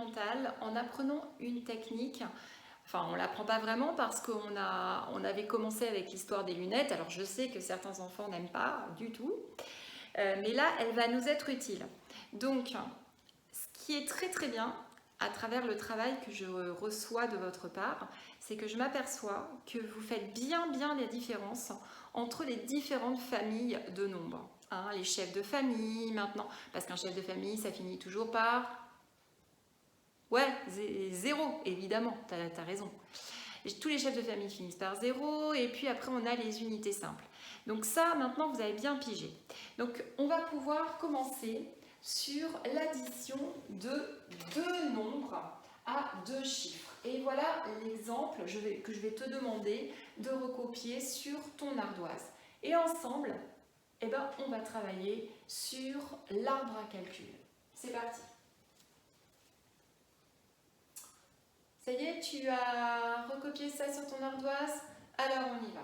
mental en apprenant une technique. Enfin, on ne l'apprend pas vraiment parce qu'on avait commencé avec l'histoire des lunettes. Alors, je sais que certains enfants n'aiment pas du tout. Mais là, elle va nous être utile. Donc, ce qui est très très bien à travers le travail que je reçois de votre part, c'est que je m'aperçois que vous faites bien la différence entre les différentes familles de nombres. Hein, les chefs de famille maintenant, parce qu'un chef de famille, ça finit toujours par... Ouais, 0, évidemment, tu as raison. Tous les chefs de famille finissent par 0, et puis après on a les unités simples. Donc ça, maintenant, vous avez bien pigé. Donc on va pouvoir commencer sur l'addition de deux nombres à deux chiffres. Et voilà l'exemple que je vais te demander de recopier sur ton ardoise. Et ensemble, eh ben, on va travailler sur l'arbre à calcul. C'est parti. Ça y est, tu as recopié ça sur ton ardoise? Alors on y va.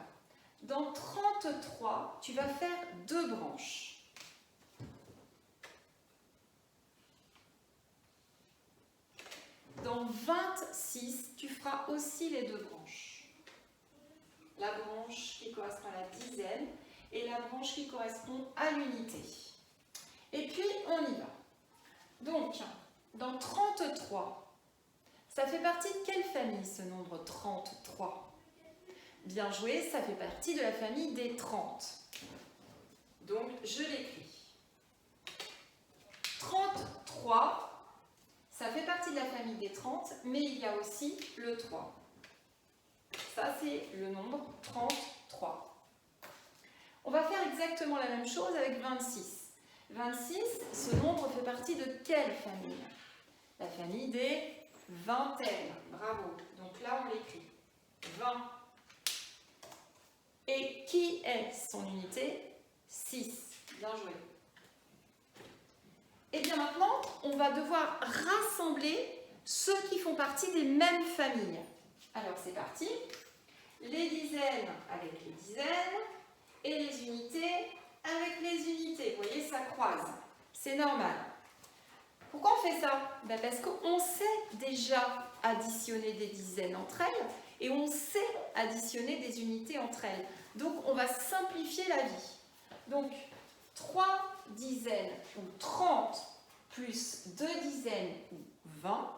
Dans 33, tu vas faire deux branches. Dans 26, tu feras aussi les deux branches. La branche qui correspond à la dizaine et la branche qui correspond à l'unité. Et puis, on y va. Donc, dans 33, ça fait partie de quelle famille ce nombre 33? Bien joué, ça fait partie de la famille des 30. Donc, je l'écris. 33, ça fait partie de la famille des 30, mais il y a aussi le 3. Ça, c'est le nombre 33. On va faire exactement la même chose avec 26. 26, ce nombre fait partie de quelle famille? La famille des vingtaines. Bravo. Donc là, on l'écrit. 20. Et qui est son unité? 6. Bien joué. Et bien maintenant, on va devoir rassembler ceux qui font partie des mêmes familles. Alors c'est parti. Les dizaines avec les dizaines et les unités avec les unités. Vous voyez, ça croise. C'est normal. Pourquoi on fait ça? Ben parce qu'on sait déjà additionner des dizaines entre elles et on sait additionner des unités entre elles. Donc, on va simplifier la vie. Donc, 3 dizaines ou 30 plus 2 dizaines ou 20.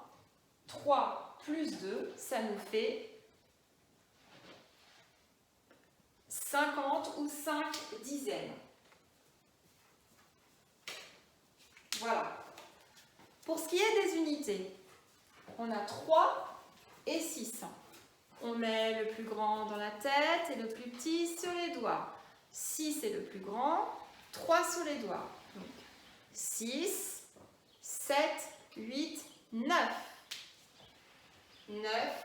3 plus 2, ça nous fait 50 ou 5 dizaines. Voilà. Pour ce qui est des unités, on a 3 et 6. On met le plus grand dans la tête et le plus petit sur les doigts. 6 est le plus grand, 3 sur les doigts. Donc 6, 7, 8, 9. 9,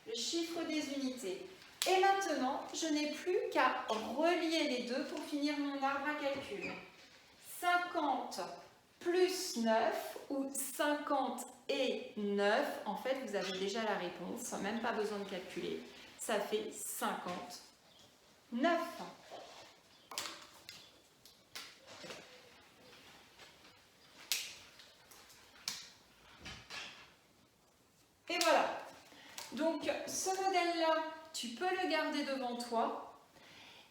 le chiffre des unités. Et maintenant, je n'ai plus qu'à relier les deux pour finir mon arbre à calcul. 50 plus 9 ou 50 et 9, en fait, vous avez déjà la réponse, même pas besoin de calculer. Ça fait 59. Et voilà. Donc, ce modèle-là, tu peux le garder devant toi.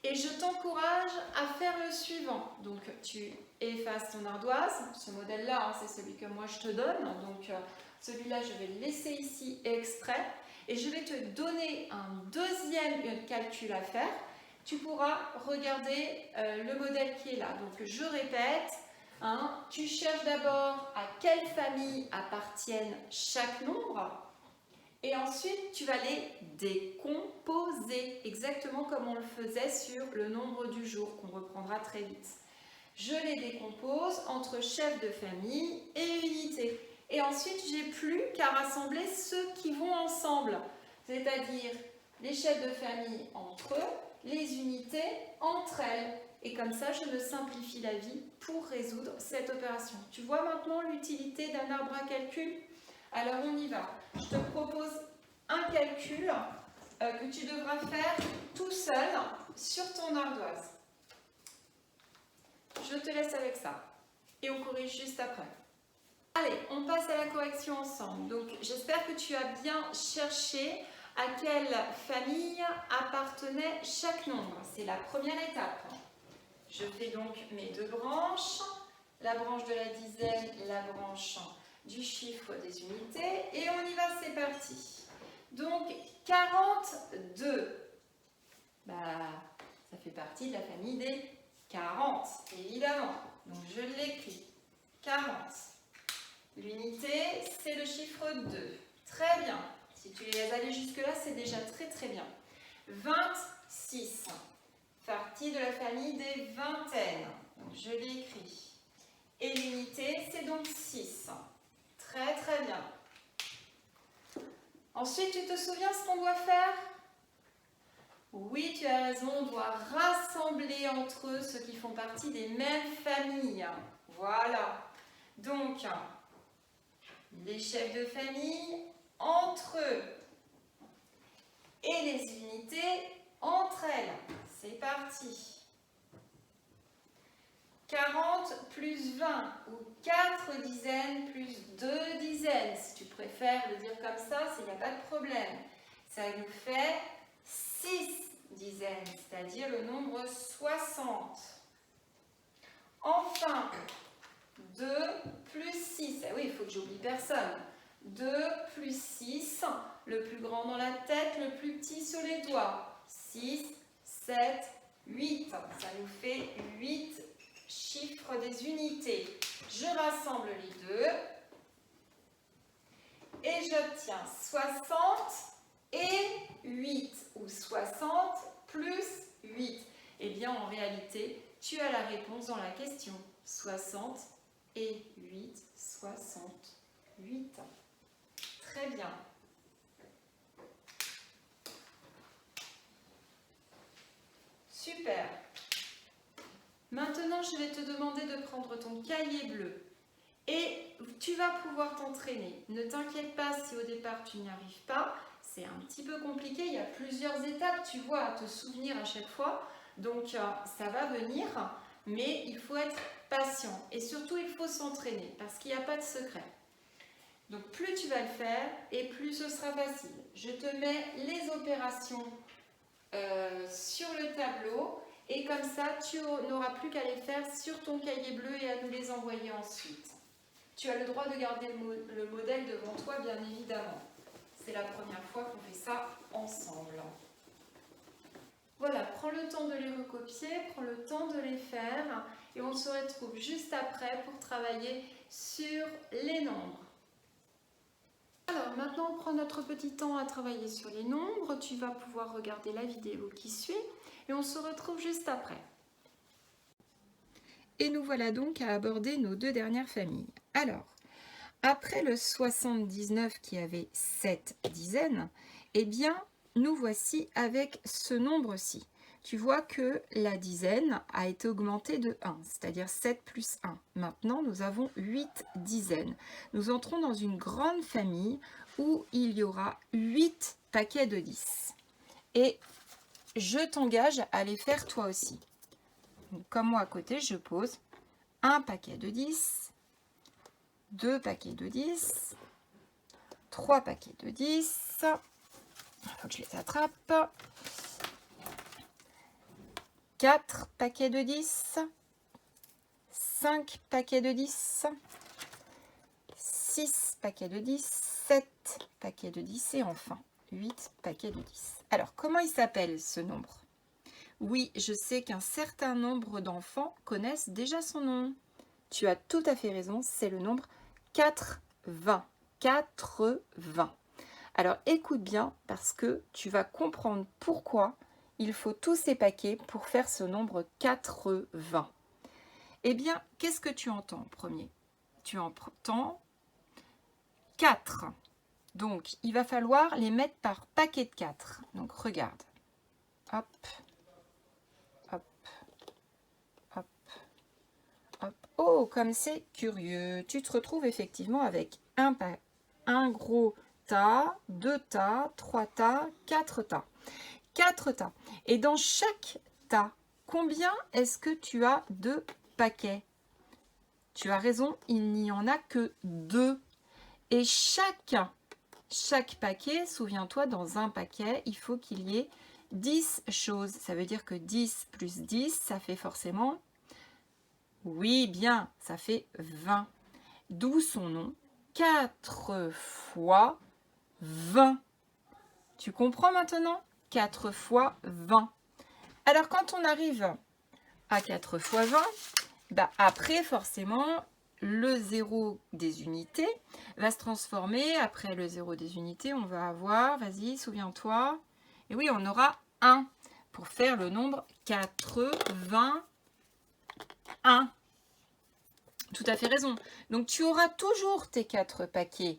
Et je t'encourage à faire le suivant. Donc, tu effaces ton ardoise. Ce modèle-là, hein, c'est celui que moi je te donne. Donc, celui-là, je vais le laisser ici extrait. Et je vais te donner un deuxième calcul à faire. Tu pourras regarder le modèle qui est là. Donc, je répète. Hein, tu cherches d'abord à quelle famille appartiennent chaque nombre. Et ensuite, tu vas les décomposer, exactement comme on le faisait sur le nombre du jour, qu'on reprendra très vite. Je les décompose entre chefs de famille et unités. Et ensuite, j'ai plus qu'à rassembler ceux qui vont ensemble, c'est-à-dire les chefs de famille entre eux, les unités entre elles. Et comme ça, je me simplifie la vie pour résoudre cette opération. Tu vois maintenant l'utilité d'un arbre à calcul ? Alors, on y va. Je te propose un calcul que tu devras faire tout seul sur ton ardoise. Je te laisse avec ça et on corrige juste après. Allez, on passe à la correction ensemble. Donc, j'espère que tu as bien cherché à quelle famille appartenait chaque nombre. C'est la première étape. Je fais donc mes deux branches, la branche de la dizaine, la branche du chiffre des unités, et on y va, c'est parti. Donc, 42, ça fait partie de la famille des 40, évidemment. Donc, je l'écris, 40. L'unité, c'est le chiffre 2. Très bien. Si tu es allé jusque-là, c'est déjà très très bien. 26, partie de la famille des vingtaines. Donc, je l'écris. Et l'unité, c'est donc 6. Très très bien. Ensuite, tu te souviens ce qu'on doit faire? Oui, tu as raison, on doit rassembler entre eux ceux qui font partie des mêmes familles. Voilà. Donc, les chefs de famille entre eux et les unités entre elles. C'est parti. 40 plus 20 ou 4 dizaines plus 2 dizaines. Si tu préfères le dire comme ça, il n'y a pas de problème. Ça nous fait 6 dizaines, c'est-à-dire le nombre 60. Enfin, 2 plus 6. Ah oui, il faut que j'oublie personne. 2 plus 6, le plus grand dans la tête, le plus petit sur les doigts. 6, 7, 8. Ça nous fait 8 chiffres des unités. Je rassemble les deux et j'obtiens 60 et 8 ou 60 plus 8. Eh bien, en réalité, tu as la réponse dans la question. 60 et 8, 68. Très bien. Super. Maintenant, je vais te demander de prendre ton cahier bleu et tu vas pouvoir t'entraîner. Ne t'inquiète pas si au départ tu n'y arrives pas. C'est un petit peu compliqué. Il y a plusieurs étapes, tu vois, à te souvenir à chaque fois. Donc, ça va venir, mais il faut être patient. Et surtout, il faut s'entraîner parce qu'il n'y a pas de secret. Donc, plus tu vas le faire et plus ce sera facile. Je te mets les opérations sur le tableau. Et comme ça, tu n'auras plus qu'à les faire sur ton cahier bleu et à nous les envoyer ensuite. Tu as le droit de garder le modèle devant toi, bien évidemment. C'est la première fois qu'on fait ça ensemble. Voilà, prends le temps de les recopier, prends le temps de les faire et on se retrouve juste après pour travailler sur les nombres. Alors maintenant, on prend notre petit temps à travailler sur les nombres. Tu vas pouvoir regarder la vidéo qui suit. Et on se retrouve juste après. Et nous voilà donc à aborder nos deux dernières familles. Alors, après le 79 qui avait 7 dizaines, eh bien, nous voici avec ce nombre-ci. Tu vois que la dizaine a été augmentée de 1, c'est-à-dire 7 plus 1. Maintenant, nous avons 8 dizaines. Nous entrons dans une grande famille où il y aura 8 paquets de 10. Et je t'engage à les faire toi aussi. Donc, comme moi à côté, je pose un paquet de 10, 2 paquets de 10, 3 paquets de 10, il faut que je les attrape, 4 paquets de 10, 5 paquets de 10, 6 paquets de 10, 7 paquets de 10 et enfin 8 paquets de 10. Alors, comment il s'appelle ce nombre? Oui, je sais qu'un certain nombre d'enfants connaissent déjà son nom. Tu as tout à fait raison, c'est le nombre 80. 80. Alors, écoute bien parce que tu vas comprendre pourquoi il faut tous ces paquets pour faire ce nombre 80. Eh bien, qu'est-ce que tu entends en premier? Tu entends 4. Donc, il va falloir les mettre par paquet de 4. Donc, regarde. Hop, hop, hop, hop. Oh, comme c'est curieux. Tu te retrouves effectivement avec un gros tas, 2 tas, 3 tas, 4 tas. 4 tas. Et dans chaque tas, combien est-ce que tu as de paquets? tu as raison, il n'y en a que 2. Et chaque paquet, souviens-toi, dans un paquet, il faut qu'il y ait 10 choses. Ça veut dire que 10 plus 10, ça fait forcément... Oui, bien, ça fait 20. D'où son nom, 4 fois 20. Tu comprends maintenant? 4 fois 20. Alors, quand on arrive à 4 fois 20, bah après, forcément, le 0 des unités va se transformer. Après le 0 des unités, on va avoir, vas-y, souviens-toi. Et oui, on aura 1 pour faire le nombre 81. Tout à fait raison. Donc, tu auras toujours tes 4 paquets,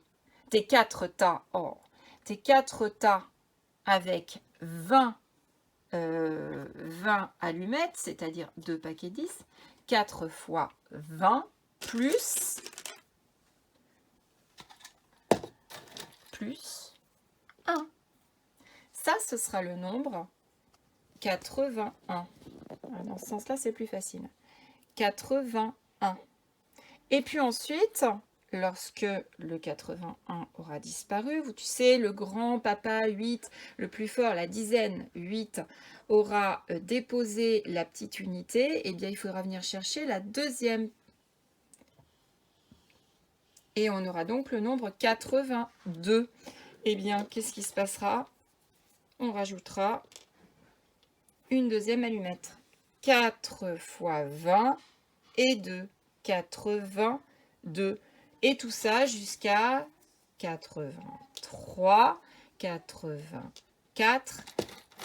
tes 4 tas, tes 4 tas avec 20 allumettes, c'est-à-dire 2 paquets 10, 4 fois 20 plus 1. Ça, ce sera le nombre 81. Dans ce sens-là, c'est plus facile. 81. Et puis ensuite, lorsque le 81 aura disparu, tu sais, le grand papa 8, le plus fort, la dizaine 8, aura déposé la petite unité, eh bien, il faudra venir chercher la deuxième. Et on aura donc le nombre 82. Eh bien, qu'est-ce qui se passera? On rajoutera une deuxième allumette. 4 fois 20 et 2. 82. Et tout ça jusqu'à 83, 84,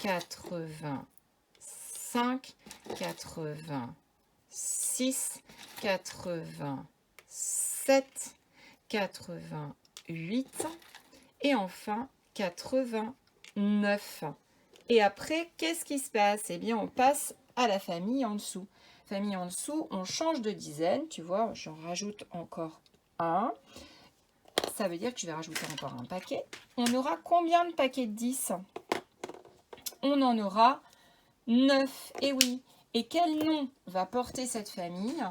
85, 86, 87, 88 et enfin 89. Et après, qu'est-ce qui se passe? Eh bien, on passe à la famille en dessous. Famille en dessous, on change de dizaine. Tu vois, j'en rajoute encore un. Ça veut dire que je vais rajouter encore un paquet. On aura combien de paquets de 10? On en aura 9. Et oui. Et quel nom va porter cette famille?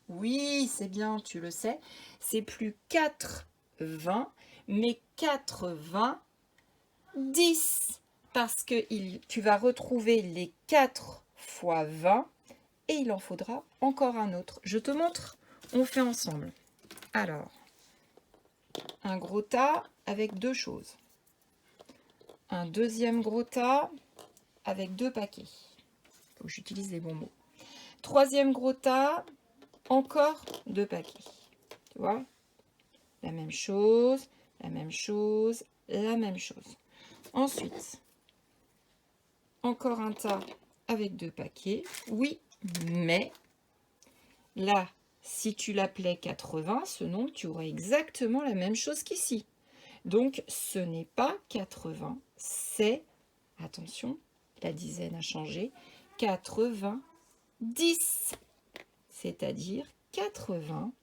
Oui, c'est bien, tu le sais. C'est plus 4,20, mais 4,20,10. Parce que tu vas retrouver les 4 fois 20 et il en faudra encore un autre. Je te montre, on fait ensemble. Alors, un gros tas avec 2 choses. Un deuxième gros tas avec 2 paquets. Il faut que j'utilise les bons mots. Troisième gros tas, encore 2 paquets. Tu vois? La même chose, la même chose, la même chose. Ensuite, encore un tas avec 2 paquets. Oui, mais là, si tu l'appelais 80, ce nombre, tu aurais exactement la même chose qu'ici. Donc, ce n'est pas 80, c'est, attention, la dizaine a changé, 90, c'est-à-dire 80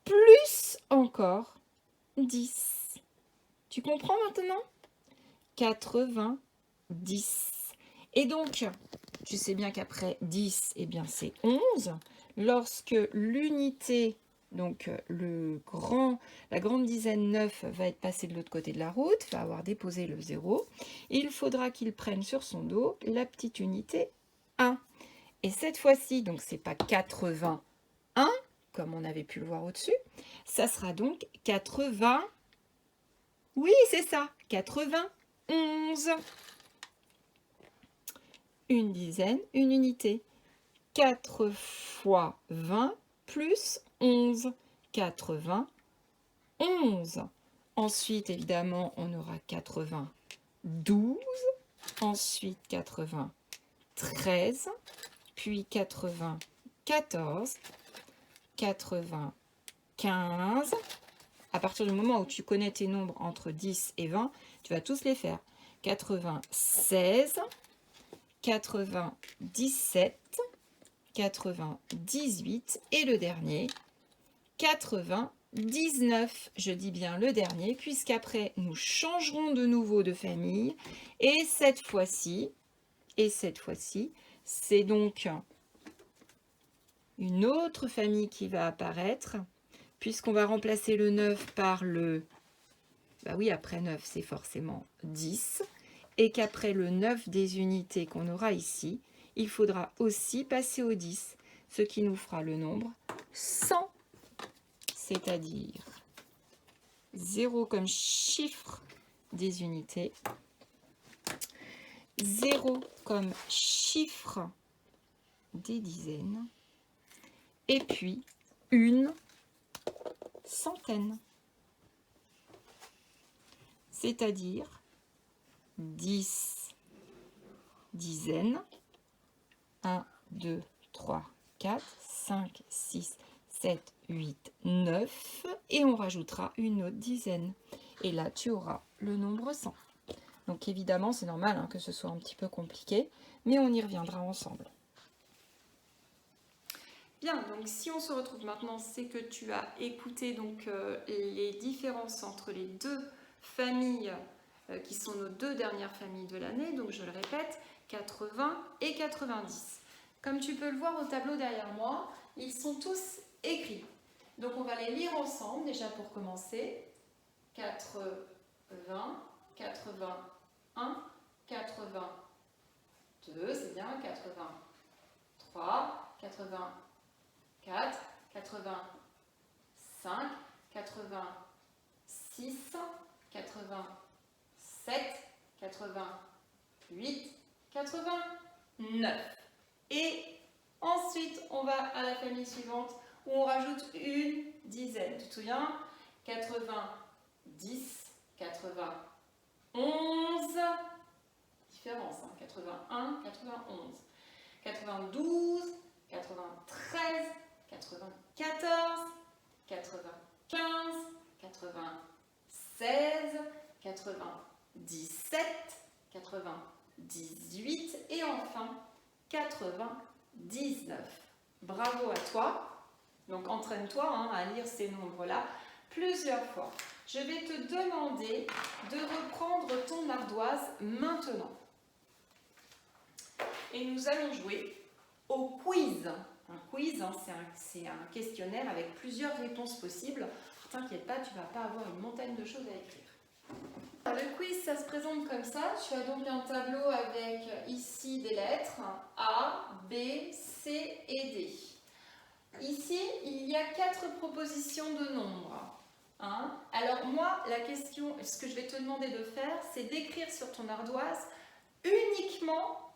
plus encore 10. Tu comprends maintenant? 90. Et donc, tu sais bien qu'après 10, eh bien c'est 11. Lorsque l'unité, donc la grande dizaine 9 va être passée de l'autre côté de la route, va avoir déposé le 0, il faudra qu'il prenne sur son dos la petite unité 1. Et cette fois-ci, donc c'est pas 81, comme on avait pu le voir au-dessus, ça sera donc 80. Oui, c'est ça, 91. Une dizaine, une unité. 4 fois 20 plus 11. 91. Ensuite, évidemment, on aura 92. Ensuite, 93. Puis 94. 95. À partir du moment où tu connais tes nombres entre 10 et 20, tu vas tous les faire. 96. 97, 98 et le dernier, 99. Je dis bien le dernier, puisqu'après, nous changerons de nouveau de famille. Et cette fois-ci, c'est donc une autre famille qui va apparaître, puisqu'on va remplacer le 9 par le... Bah oui, après 9, c'est forcément 10. Et qu'après le 9 des unités qu'on aura ici, il faudra aussi passer au 10, ce qui nous fera le nombre 100, c'est-à-dire 0 comme chiffre des unités, 0 comme chiffre des dizaines, et puis une centaine, c'est-à-dire 10 dizaines, 1, 2, 3, 4, 5, 6, 7, 8, 9, et on rajoutera une autre dizaine. Et là, tu auras le nombre 100. Donc évidemment, c'est normal hein, que ce soit un petit peu compliqué, mais on y reviendra ensemble. Bien, donc si on se retrouve maintenant, c'est que tu as écouté donc, les différences entre les deux familles qui sont nos deux dernières familles de l'année. Donc je le répète, 80 et 90. Comme tu peux le voir au tableau derrière moi, ils sont tous écrits. Donc on va les lire ensemble déjà pour commencer. 80, 81, 82, c'est bien, 83, 84, 85, 86, 87, 88, 89. Et ensuite, on va à la famille suivante où on rajoute une dizaine. Tu te souviens? 90, 91, différence, hein, 81, 91, 92, 93, 94, 95, 96, 97, 98 et enfin 99. Bravo à toi. Donc entraîne-toi hein, à lire ces nombres-là plusieurs fois. Je vais te demander de reprendre ton ardoise maintenant. Et nous allons jouer au quiz. Un quiz, hein, c'est un questionnaire avec plusieurs réponses possibles. T'inquiète pas, tu ne vas pas avoir une montagne de choses à écrire. Le quiz, ça se présente comme ça. Tu as donc un tableau avec ici des lettres A, B, C et D. Ici, il y a 4 propositions de nombres. Hein? Alors moi, la question, ce que je vais te demander de faire, c'est d'écrire sur ton ardoise uniquement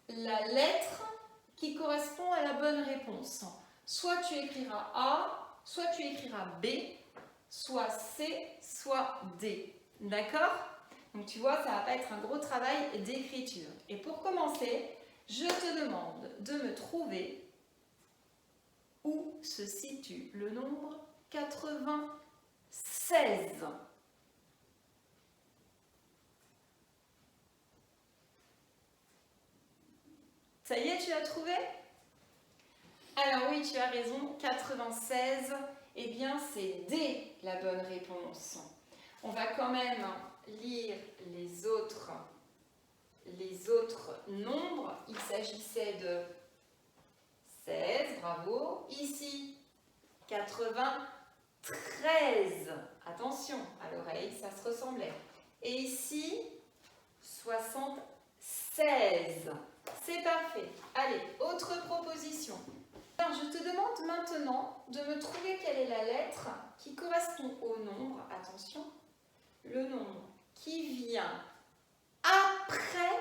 la lettre qui correspond à la bonne réponse. Soit tu écriras A, soit tu écriras B, soit C, soit D. D'accord? Donc tu vois, ça ne va pas être un gros travail d'écriture. Et pour commencer, je te demande de me trouver où se situe le nombre 96. Ça y est, tu as trouvé? Alors oui, tu as raison, 96, eh bien c'est D la bonne réponse. On va quand même lire les autres nombres. Il s'agissait de 16, bravo. Ici, 93. Attention, à l'oreille, ça se ressemblait. Et ici, 76. C'est parfait. Allez, autre proposition. Alors, je te demande maintenant de me trouver quelle est la lettre qui correspond au nombre, attention, le nombre qui vient après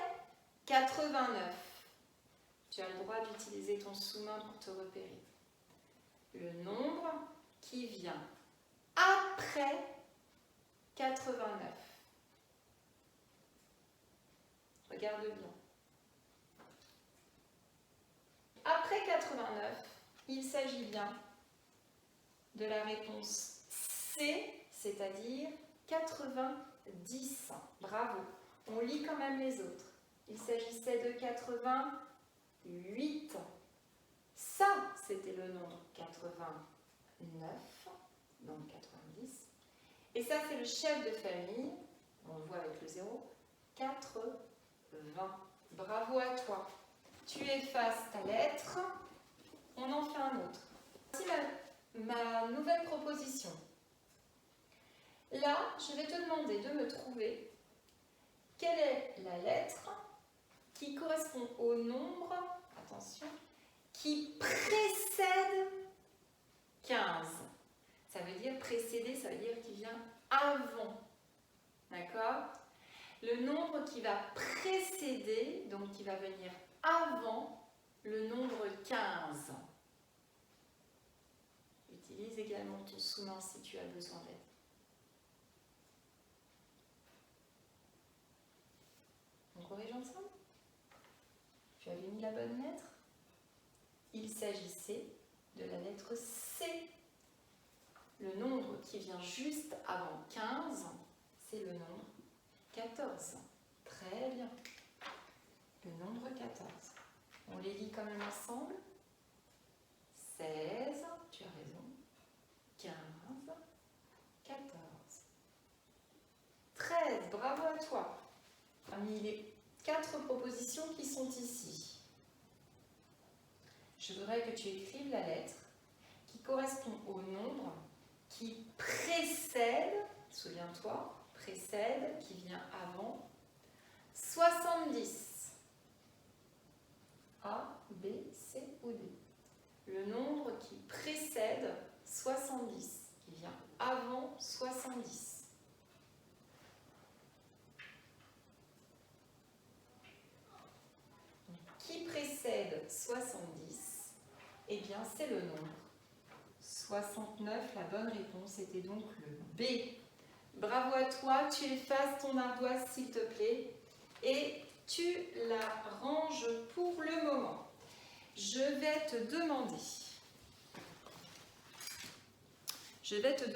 89. Tu as le droit d'utiliser ton sous-main pour te repérer. Le nombre qui vient après 89. Regarde bien. Après 89, il s'agit bien de la réponse C, c'est-à-dire 90. Bravo. On lit quand même les autres. Il s'agissait de 88. Ça, c'était le nombre 89, donc 90. Et ça, c'est le chef de famille, on le voit avec le 0, 80. Bravo à toi. Tu effaces ta lettre. On on en fait un autre. Voici ma nouvelle proposition. Là, je vais te demander de me trouver quelle est la lettre qui correspond au nombre, attention, qui précède 15. Ça veut dire précéder, ça veut dire qui vient avant. D'accord? Le nombre qui va précéder, donc qui va venir avant le nombre 15. Utilise également ton sous-main si tu as besoin d'aide. On corrige ensemble? Tu avais mis la bonne lettre? Il s'agissait de la lettre C. Le nombre qui vient juste avant 15, c'est le nombre 14. Très bien. Le nombre 14. On les lit quand même ensemble. 16, tu as raison. 15, 14. 13, bravo à toi. Parmi les 4 propositions qui sont ici, je voudrais que tu écrives la lettre qui correspond au nombre qui précède, souviens-toi, précède, qui vient avant, 70. A, B, C ou D. Le nombre qui précède 70, qui vient avant 70. Qui précède 70, eh bien c'est le nombre 69. La bonne réponse était donc le B. Bravo à toi, tu effaces ton ardoise s'il te plaît et tu la ranges pour le moment. Je vais te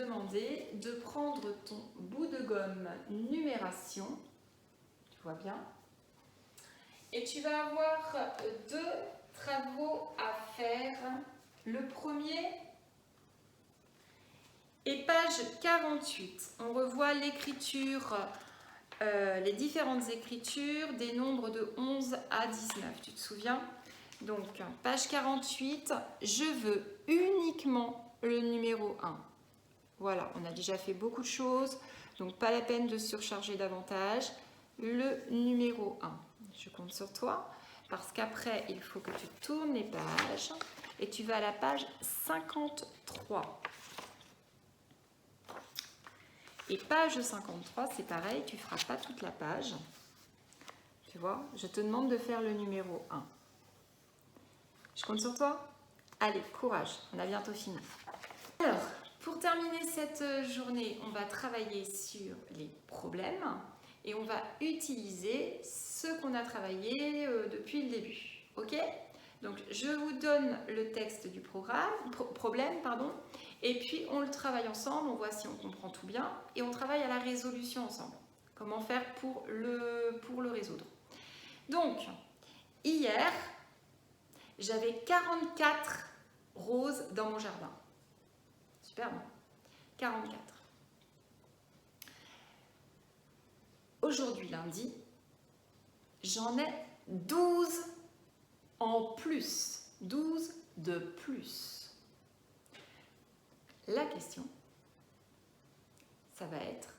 demander de prendre ton bout de gomme numération, tu vois bien, et tu vas avoir 2 travaux à faire. Le premier est page 48. On revoit l'écriture, les différentes écritures des nombres de 11 à 19. Tu te souviens? Donc, page 48, je veux uniquement le numéro 1. Voilà, on a déjà fait beaucoup de choses, donc pas la peine de surcharger davantage. Le numéro 1. Je compte sur toi, parce qu'après, il faut que tu tournes les pages et tu vas à la page 53. Et page 53, c'est pareil, tu ne feras pas toute la page. Tu vois, je te demande de faire le numéro 1. Je compte sur toi? Allez, courage, on a bientôt fini. Alors, pour terminer cette journée, on va travailler sur les problèmes et on va utiliser ce qu'on a travaillé depuis le début. Ok? Donc, je vous donne le texte du problème, et puis on le travaille ensemble, on voit si on comprend tout bien et on travaille à la résolution ensemble. Comment faire pour le résoudre? Donc, hier, j'avais 44 roses dans mon jardin. Super, non? 44. Aujourd'hui, lundi, j'en ai 12 en plus. 12 de plus. La question, ça va être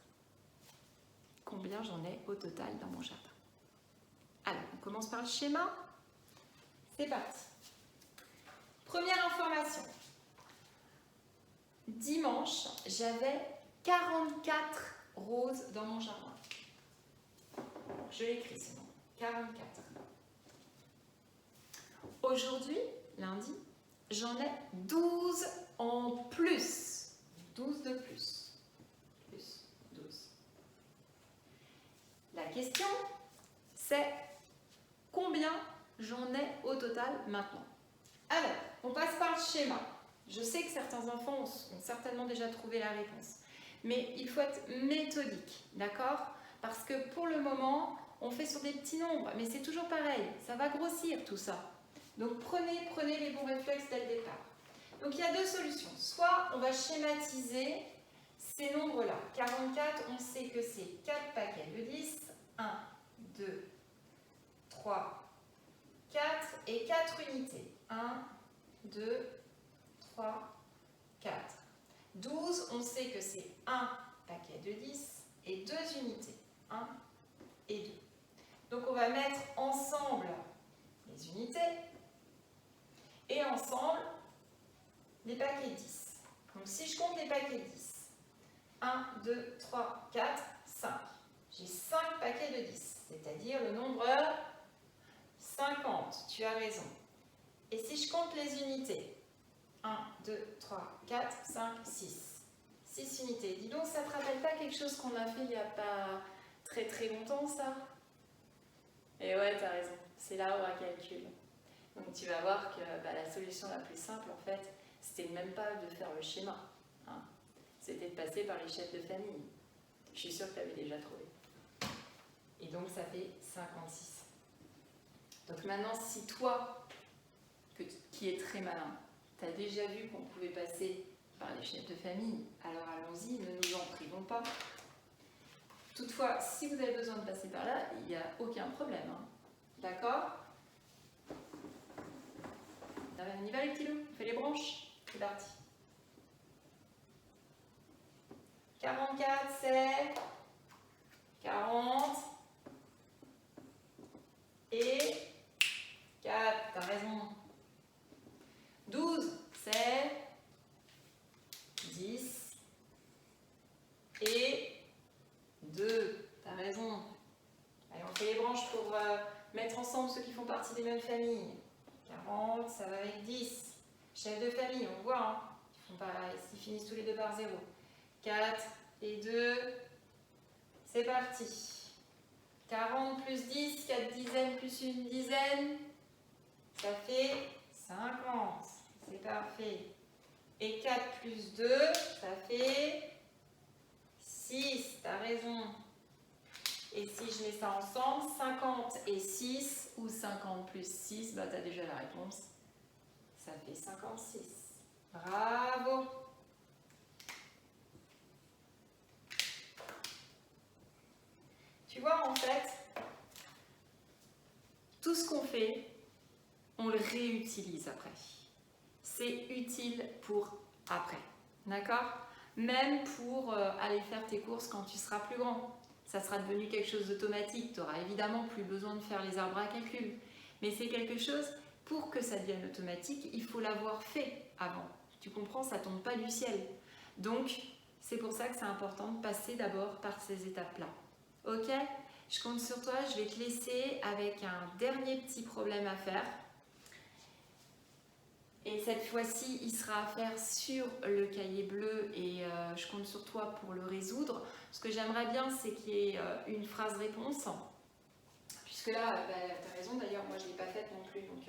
combien j'en ai au total dans mon jardin. Alors, on commence par le schéma. C'est parti. Première information. Dimanche, j'avais 44 roses dans mon jardin. Je l'écris sinon. 44. Aujourd'hui, lundi, j'en ai 12 en plus. 12 de plus. Plus 12. La question, c'est combien j'en ai au total maintenant? Alors, on passe par le schéma. Je sais que certains enfants ont certainement déjà trouvé la réponse. Mais il faut être méthodique, d'accord? Parce que pour le moment, on fait sur des petits nombres, mais c'est toujours pareil, ça va grossir tout ça. Donc prenez les bons réflexes dès le départ. Donc il y a 2 solutions. Soit on va schématiser ces nombres-là. 44, on sait que c'est 4 paquets de 10. 1, 2, 3, 4 et 4 unités. 1, 2, 3, 4. 12, on sait que c'est un paquet de 10 et 2 unités. 1 et 2. Donc on va mettre ensemble les unités et ensemble les paquets 10. Donc si je compte les paquets 10, 1, 2, 3, 4, 5. J'ai 5 paquets de 10, c'est-à-dire le nombre 50. Tu as raison. Et si je compte les unités, 1, 2, 3, 4, 5, 6. 6 unités. Dis donc, ça ne te rappelle pas quelque chose qu'on a fait il n'y a pas très très longtemps, ça? Et ouais, tu as raison. C'est l'arbre à calcul. Donc tu vas voir que la solution la plus simple, en fait, c'était même pas de faire le schéma. Hein. C'était de passer par les chefs de famille. Je suis sûre que tu avais déjà trouvé. Et donc ça fait 56. Donc maintenant, si toi, qui es très malin, tu as déjà vu qu'on pouvait passer par les chefs de famille, alors allons-y, ne nous en privons pas. Toutefois, si vous avez besoin de passer par là, il n'y a aucun problème. Hein. D'accord? On y va les petits loups, on fait les branches. C'est parti. 44, c'est 40 et 4, t'as raison. 12, c'est 10 et 2, t'as raison. Allez, on fait les branches pour mettre ensemble ceux qui font partie des mêmes familles. 40, ça va avec 10. Chef de famille, on voit, hein. Ils finissent tous les deux par 0. 4 et 2, c'est parti. 40 plus 10, 4 dizaines plus une dizaine, ça fait 50. C'est parfait. Et 4 plus 2, ça fait 6. T'as raison. Et si je mets ça ensemble, 50 et 6, ou 50 plus 6, bah t'as déjà la réponse. Ça fait 56. Bravo! Tu vois, en fait, tout ce qu'on fait, on le réutilise après. C'est utile pour après. D'accord? Même pour aller faire tes courses quand tu seras plus grand. Ça sera devenu quelque chose d'automatique. Tu n'auras évidemment plus besoin de faire les arbres à calcul. Mais c'est quelque chose, pour que ça devienne automatique, il faut l'avoir fait avant. Tu comprends? Ça ne tombe pas du ciel. Donc, c'est pour ça que c'est important de passer d'abord par ces étapes-là. Ok? Je compte sur toi. Je vais te laisser avec un dernier petit problème à faire. Et cette fois-ci, il sera à faire sur le cahier bleu et je compte sur toi pour le résoudre. Ce que j'aimerais bien, c'est qu'il y ait une phrase-réponse. Puisque là, tu as raison, d'ailleurs, moi je ne l'ai pas faite non plus. Donc,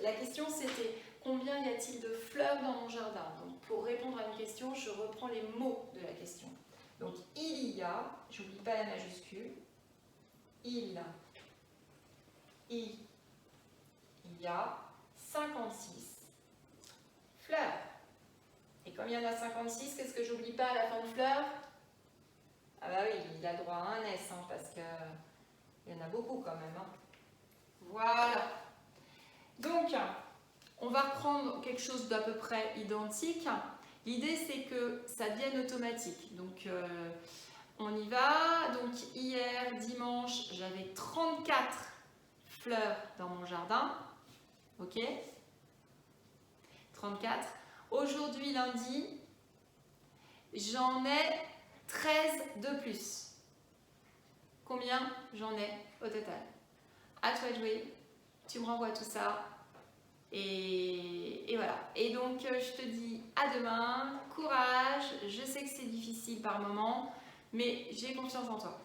la question, c'était combien y a-t-il de fleurs dans mon jardin? Donc, pour répondre à une question, je reprends les mots de la question. Donc, il y a, j'oublie pas la majuscule, il y a 56 fleurs. Et comme il y en a 56, qu'est-ce que j'oublie pas à la fin de fleurs? Ah bah oui, il a droit à un S, hein, parce qu'il y en a beaucoup quand même. Hein. Voilà. Donc, on va reprendre quelque chose d'à peu près identique. L'idée, c'est que ça devienne automatique. Donc, on y va. Donc, hier, dimanche, j'avais 34 fleurs dans mon jardin. Ok? 34. Aujourd'hui, lundi, j'en ai 13 de plus. Combien j'en ai au total? À toi de jouer. Tu me renvoies tout ça. Et voilà. Et donc, je te dis à demain. Courage. Je sais que c'est difficile par moments, mais j'ai confiance en toi.